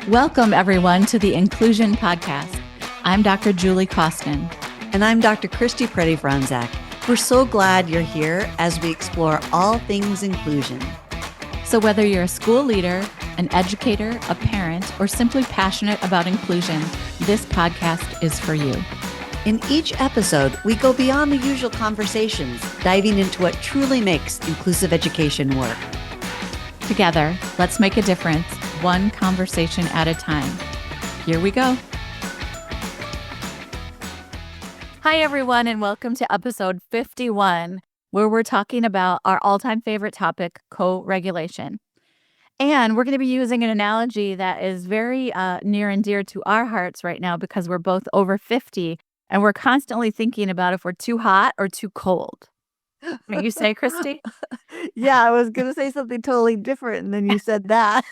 Welcome, everyone, to the Inclusion Podcast. I'm Dr. Julie Costin. And I'm Dr. Christy Preddy-Franzak. We're so glad you're here as we explore all things inclusion. So whether you're a school leader, an educator, a parent, or simply passionate about inclusion, this podcast is for you. In each episode, we go beyond the usual conversations, diving into what truly makes inclusive education work. Together, let's make a difference, one conversation at a time. Here we go. Hi, everyone, and welcome to episode 51, where we're talking about our all-time favorite topic, co-regulation. And we're going to be using an analogy that is very near and dear to our hearts right now because we're both over 50, and we're constantly thinking about if we're too hot or too cold. What you say, Christy? Yeah, I was going to say something totally different, and then you said that.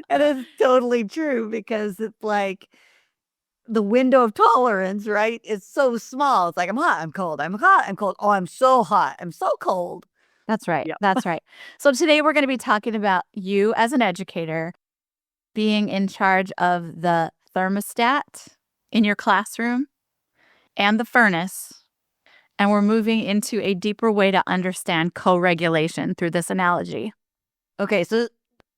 And it's totally true because it's like the window of tolerance, right? It's so small. It's like, I'm hot, I'm cold, I'm hot, I'm cold. Oh, I'm so hot, I'm so cold. That's right. Yep. That's right. So today we're going to be talking about you as an educator being in charge of the thermostat in your classroom and the furnace. And we're moving into a deeper way to understand co-regulation through this analogy. Okay, so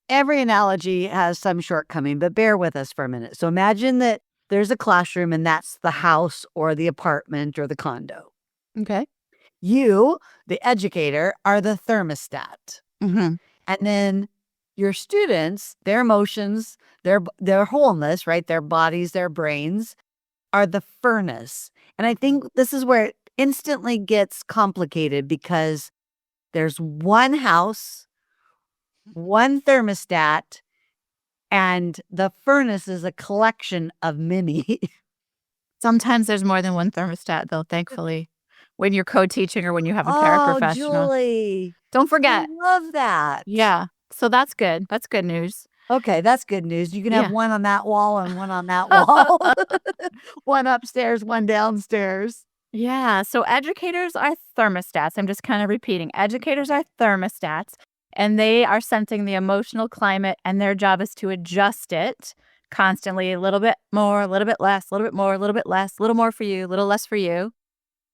every analogy has some shortcoming, but bear with us for a minute. So imagine that there's a classroom and that's the house or the apartment or the condo. Okay. You, the educator, are the thermostat. Mm-hmm. And then your students, their emotions, their wholeness, right? Their bodies, their brains are the furnace. And I think this is where it instantly gets complicated because there's one house, one thermostat, and the furnace is a collection of many. Sometimes there's more than one thermostat, though, thankfully, when you're co-teaching or when you have a paraprofessional. Julie. Don't forget. I love that. Yeah. So that's good. That's good news. Okay, that's good news. You can have Yeah. one on that wall and one on that wall. One upstairs, one downstairs. Yeah. So educators are thermostats. I'm just kind of repeating. Educators are thermostats, and they are sensing the emotional climate, and their job is to adjust it constantly, a little bit more, a little bit less, a little bit more, a little bit less, a little more for you, a little less for you.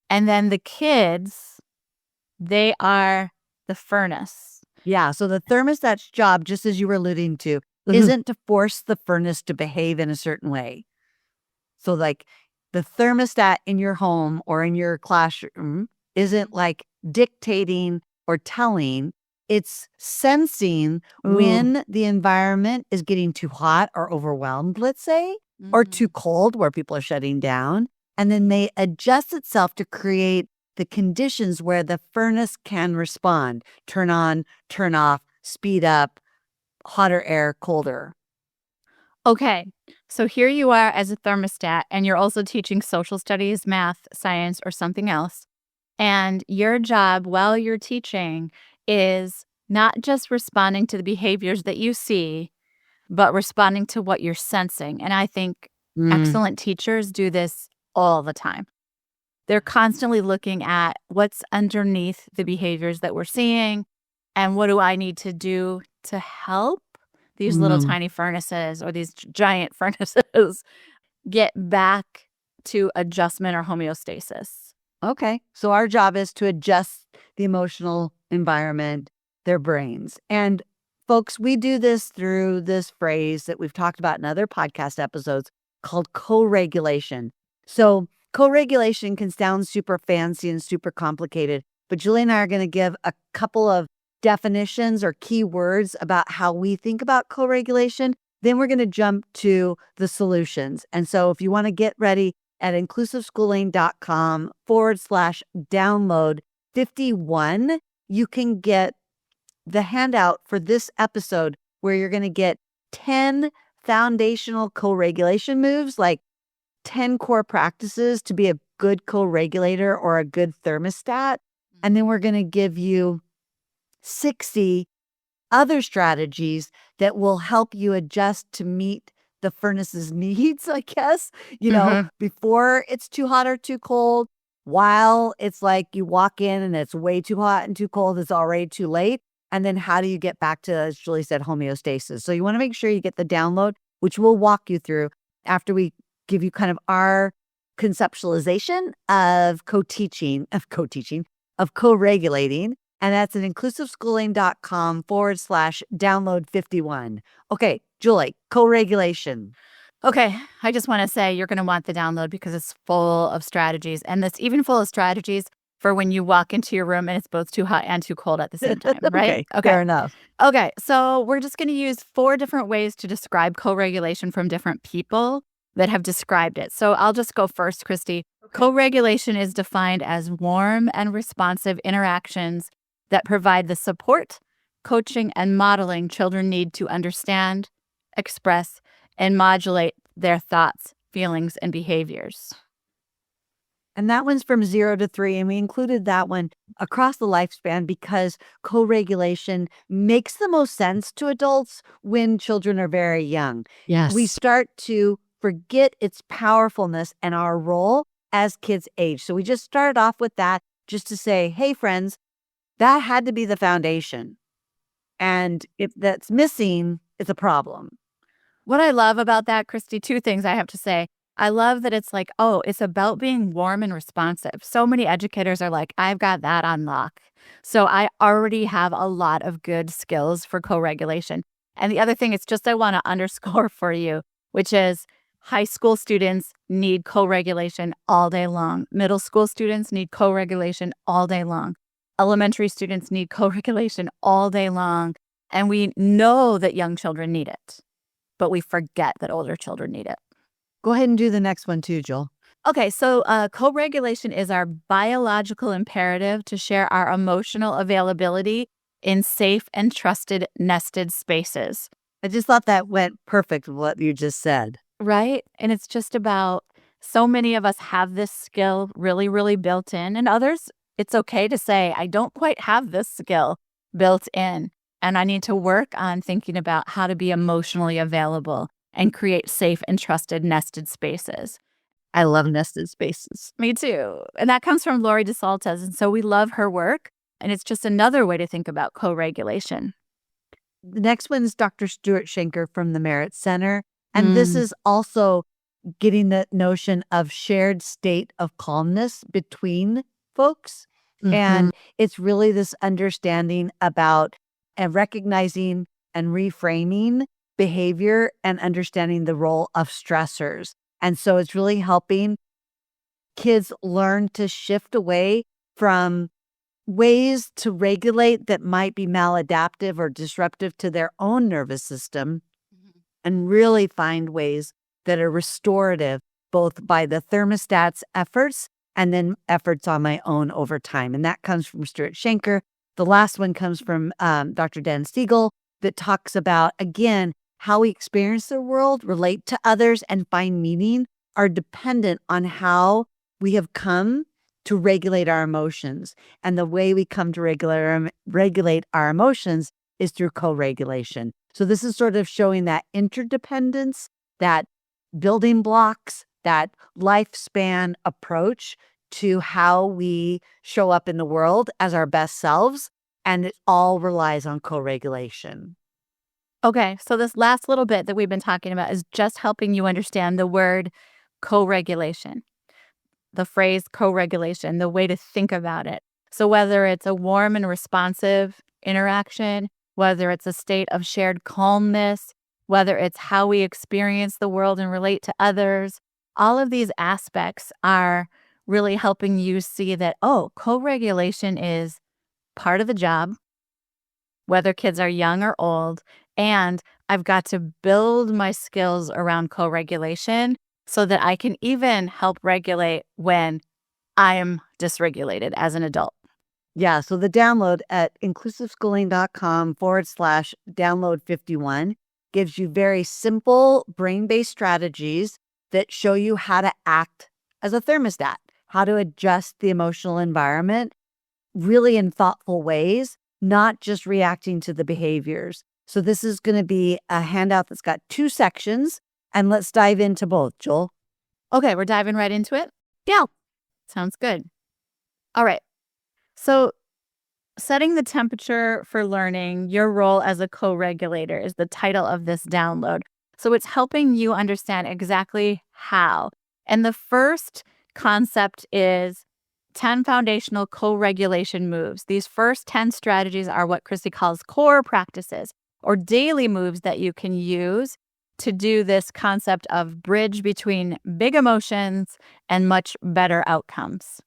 And then the kids, they are the furnace. Yeah, so the thermostat's job, just as you were alluding to, isn't to force the furnace to behave in a certain way. So like the thermostat in your home or in your classroom isn't like dictating or telling. It's sensing when the environment is getting too hot or overwhelmed, let's say, or too cold where people are shutting down. And then they adjust itself to create the conditions where the furnace can respond. Turn on, turn off, speed up, hotter air, colder. Okay. So here you are as a thermostat, and you're also teaching social studies, math, science, or something else. And your job while you're teaching is not just responding to the behaviors that you see, but responding to what you're sensing. And I think excellent teachers do this all the time. They're constantly looking at what's underneath the behaviors that we're seeing and what do I need to do to help these little tiny furnaces or these giant furnaces get back to adjustment or homeostasis. Okay. So our job is to adjust the emotional environment, their brains. And folks, we do this through this phrase that we've talked about in other podcast episodes called co-regulation. So co-regulation can sound super fancy and super complicated, but Julie and I are going to give a couple of definitions or key words about how we think about co-regulation. Then we're going to jump to the solutions. And so if you want to get ready at inclusiveschooling.com/download 51, you can get the handout for this episode where you're going to get 10 foundational co-regulation moves, like 10 core practices to be a good co-regulator or a good thermostat. And then we're going to give you 60 other strategies that will help you adjust to meet the furnace's needs, I guess, before it's too hot or too cold, while it's like you walk in and it's way too hot and too cold, it's already too late. And then how do you get back to, as Julie said, homeostasis? So you want to make sure you get the download which we'll walk you through after we give you kind of our conceptualization of co-regulating. And that's at inclusiveschooling.com/download 51. Okay, Julie, co-regulation. Okay, I just want to say you're going to want the download because it's full of strategies. And it's even full of strategies for when you walk into your room and it's both too hot and too cold at the same time, right? Okay, Okay. fair enough. Okay, so we're just going to use 4 different ways to describe co-regulation from different people that have described it. So I'll just go first, Christy. Co-regulation is defined as warm and responsive interactions that provide the support, coaching, and modeling children need to understand, express, and modulate their thoughts, feelings, and behaviors. And that one's from 0 to 3. And we included that one across the lifespan because co-regulation makes the most sense to adults when children are very young. Yes. We start to forget its powerfulness and our role as kids age. So we just started off with that just to say, hey, friends, that had to be the foundation. And if that's missing, it's a problem. What I love about that, Christy, 2 things I have to say. I love that it's like, oh, it's about being warm and responsive. So many educators are like, I've got that on lock. So I already have a lot of good skills for co-regulation. And the other thing, it's just I want to underscore for you, which is high school students need co-regulation all day long. Middle school students need co-regulation all day long. Elementary students need co-regulation all day long. And we know that young children need it, but we forget that older children need it. Go ahead and do the next one too, Joel. Okay, so co-regulation is our biological imperative to share our emotional availability in safe and trusted nested spaces. I just thought that went perfect with what you just said. Right? And it's just about so many of us have this skill really, really built in, and others, it's okay to say, I don't quite have this skill built in, and I need to work on thinking about how to be emotionally available and create safe and trusted nested spaces. I love nested spaces. Me too. And that comes from Lori DeSaltes. And so we love her work. And it's just another way to think about co-regulation. The next one is Dr. Stuart Schenker from the Merit Center. And this is also getting the notion of shared state of calmness between folks. And it's really this understanding about recognizing and reframing behavior and understanding the role of stressors. And so it's really helping kids learn to shift away from ways to regulate that might be maladaptive or disruptive to their own nervous system and really find ways that are restorative, both by the thermostat's efforts and then efforts on my own over time. And that comes from Stuart Schenker. The last one comes from Dr. Dan Siegel that talks about, again, how we experience the world, relate to others, and find meaning are dependent on how we have come to regulate our emotions. And the way we come to regulate our emotions is through co-regulation. So this is sort of showing that interdependence, that building blocks, that lifespan approach to how we show up in the world as our best selves. And it all relies on co-regulation. Okay, so this last little bit that we've been talking about is just helping you understand the word co-regulation, the phrase co-regulation, the way to think about it. So whether it's a warm and responsive interaction, whether it's a state of shared calmness, whether it's how we experience the world and relate to others, all of these aspects are really helping you see that, oh, co-regulation is part of the job, whether kids are young or old, and I've got to build my skills around co-regulation so that I can even help regulate when I am dysregulated as an adult. Yeah, so the download at inclusiveschooling.com/download 51 gives you very simple brain-based strategies that show you how to act as a thermostat, how to adjust the emotional environment really in thoughtful ways, not just reacting to the behaviors. So this is going to be a handout that's got 2 sections, and let's dive into both, Joel. Okay, we're diving right into it? Yeah. Sounds good. All right. So setting the temperature for learning, your role as a co-regulator is the title of this download. So it's helping you understand exactly how. And the first concept is 10 foundational co-regulation moves. These first 10 strategies are what Christy calls core practices or daily moves that you can use to do this concept of bridge between big emotions and much better outcomes.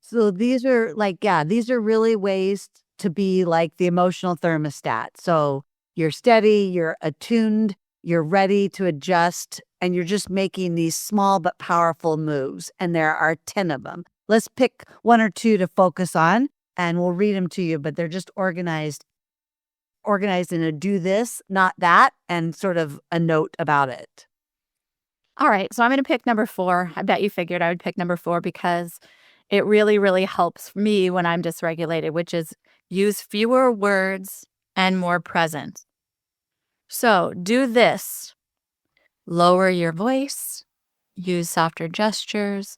So these are like, yeah, these are really ways to be like the emotional thermostat. So you're steady, you're attuned, you're ready to adjust, and you're just making these small but powerful moves. And there are 10 of them. Let's pick one or two to focus on and we'll read them to you, but they're just organized in a do this, not that, and sort of a note about it. All right, so I'm going to pick number 4. I bet you figured I would pick number 4 because it really, really helps me when I'm dysregulated, which is use fewer words and more present. So do this. Lower your voice, use softer gestures,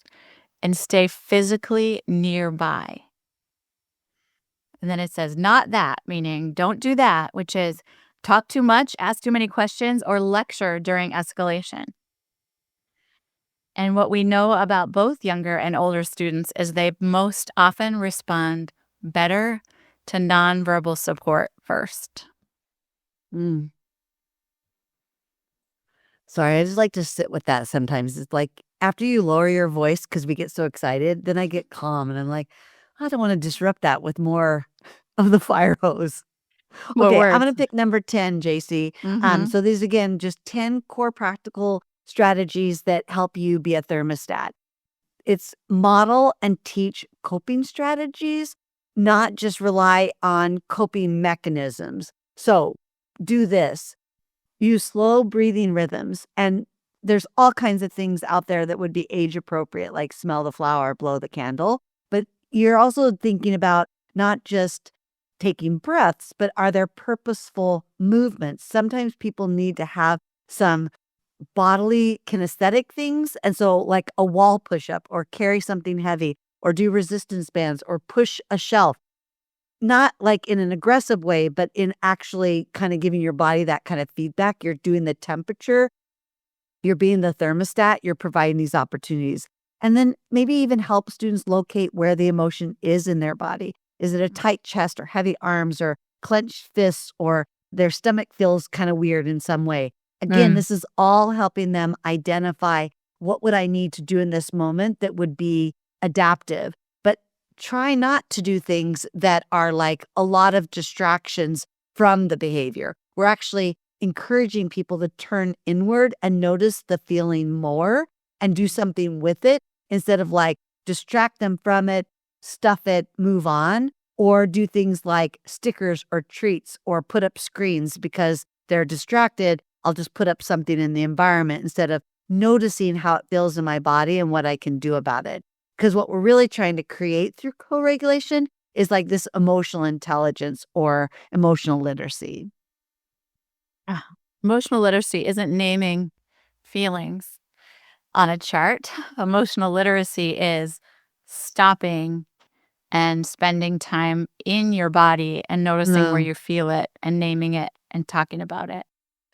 and stay physically nearby. And then it says, not that, meaning don't do that, which is talk too much, ask too many questions, or lecture during escalation. And what we know about both younger and older students is they most often respond better to nonverbal support first. Mm. Sorry, I just like to sit with that sometimes. It's like after you lower your voice because we get so excited, then I get calm and I'm like, I don't want to disrupt that with more of the fire hose. More Okay, I'm words. going to pick number 10, JC. Mm-hmm. So these again, just 10 core practical strategies that help you be a thermostat. It's model and teach coping strategies, not just rely on coping mechanisms. So do this. Use slow breathing rhythms. And there's all kinds of things out there that would be age appropriate, like smell the flower, blow the candle. But you're also thinking about not just taking breaths, but are there purposeful movements? Sometimes people need to have some bodily kinesthetic things. And so, like a wall push up, or carry something heavy, or do resistance bands, or push a shelf not like in an aggressive way, but in actually kind of giving your body that kind of feedback. You're doing the temperature, you're being the thermostat, you're providing these opportunities. And then maybe even help students locate where the emotion is in their body. Is it a tight chest or heavy arms or clenched fists or their stomach feels kind of weird in some way? Again, Mm. this is all helping them identify what would I need to do in this moment that would be adaptive. But try not to do things that are like a lot of distractions from the behavior. We're actually encouraging people to turn inward and notice the feeling more and do something with it instead of like distract them from it, stuff it, move on, or do things like stickers or treats or put up screens because they're distracted. I'll just put up something in the environment instead of noticing how it feels in my body and what I can do about it. Because what we're really trying to create through co regulation is like this emotional intelligence or emotional literacy. Ah, emotional literacy isn't naming feelings on a chart. Emotional literacy is stopping and spending time in your body and noticing where Mm. you feel it and naming it and talking about it.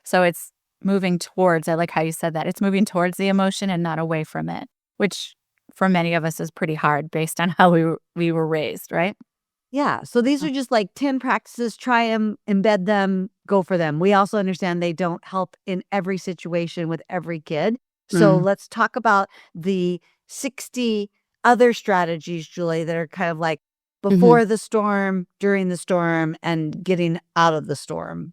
So it's moving towards, I like how you said that. It's moving towards the emotion and not away from it, which for many of us is pretty hard based on how we were raised, right? Yeah. So these are just like 10 practices. Try them, embed them, go for them. We also understand they don't help in every situation with every kid. So Mm. let's talk about the 60 other strategies, Julie, that are kind of like Mhm. before the storm, during the storm, and getting out of the storm.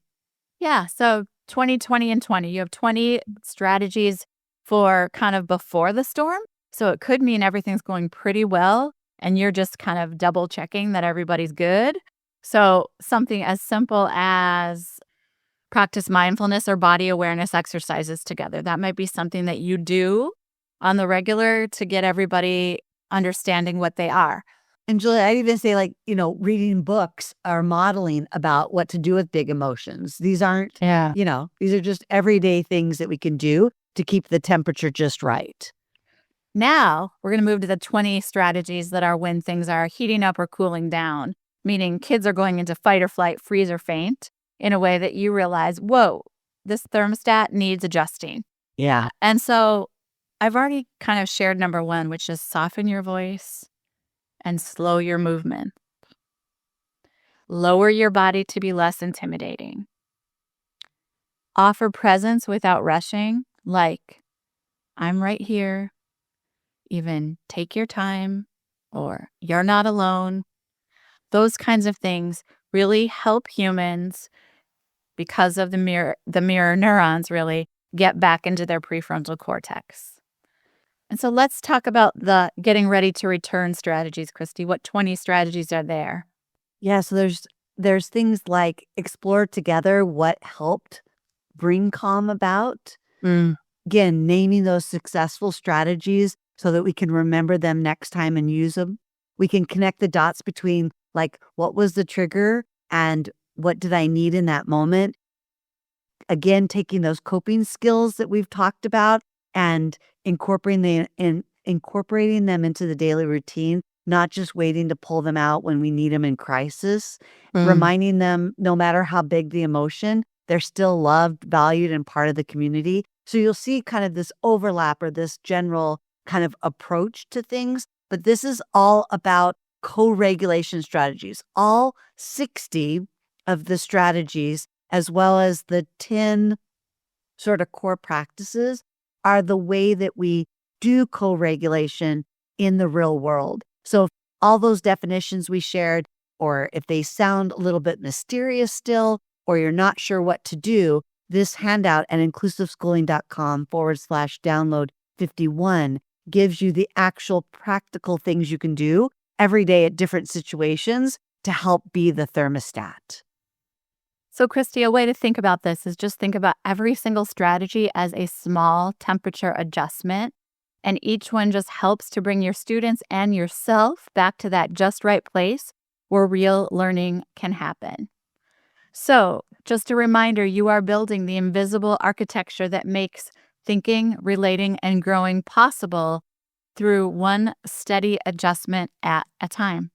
Yeah. So 2020 and 20, you have 20 strategies for kind of before the storm. So it could mean everything's going pretty well and you're just kind of double checking that everybody's good. So something as simple as practice mindfulness or body awareness exercises together. That might be something that you do on the regular to get everybody understanding what they are. And Julie, I'd even say like, reading books or modeling about what to do with big emotions. These aren't, Yeah. these are just everyday things that we can do to keep the temperature just right. Now we're going to move to the 20 strategies that are when things are heating up or cooling down, meaning kids are going into fight or flight, freeze or faint in a way that you realize, whoa, this thermostat needs adjusting. Yeah. And so I've already kind of shared number one, which is soften your voice and slow your movement. Lower your body to be less intimidating. Offer presence without rushing, like, I'm right here. Even take your time, or you're not alone. Those kinds of things really help humans because of the mirror neurons really get back into their prefrontal cortex. And so let's talk about the getting ready to return strategies, Christy. What 20 strategies are there? Yeah, so there's things like explore together what helped bring calm about. Again, naming those successful strategies so that we can remember them next time and use them. We can connect the dots between like what was the trigger and what did I need in that moment. Again, taking those coping skills that we've talked about and incorporating them into the daily routine, not just waiting to pull them out when we need them in crisis. Reminding them, no matter how big the emotion, they're still loved, valued, and part of the community. So you'll see kind of this overlap or this general kind of approach to things. But this is all about co-regulation strategies. All 60 of the strategies, as well as the 10 sort of core practices, are the way that we do co-regulation in the real world. So if all those definitions we shared, or if they sound a little bit mysterious still, or you're not sure what to do, this handout at inclusiveschooling.com/download 51 gives you the actual practical things you can do every day at different situations to help be the thermostat. So, Christy, a way to think about this is just think about every single strategy as a small temperature adjustment. And each one just helps to bring your students and yourself back to that just right place where real learning can happen. So, just a reminder, you are building the invisible architecture that makes thinking, relating, and growing possible through one steady adjustment at a time.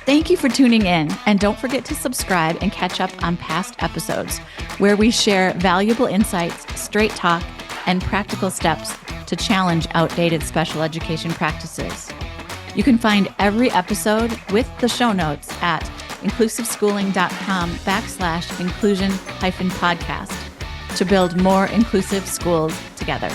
Thank you for tuning in, and don't forget to subscribe and catch up on past episodes where we share valuable insights, straight talk, and practical steps to challenge outdated special education practices. You can find every episode with the show notes at inclusiveschooling.com/inclusion-podcast to build more inclusive schools together.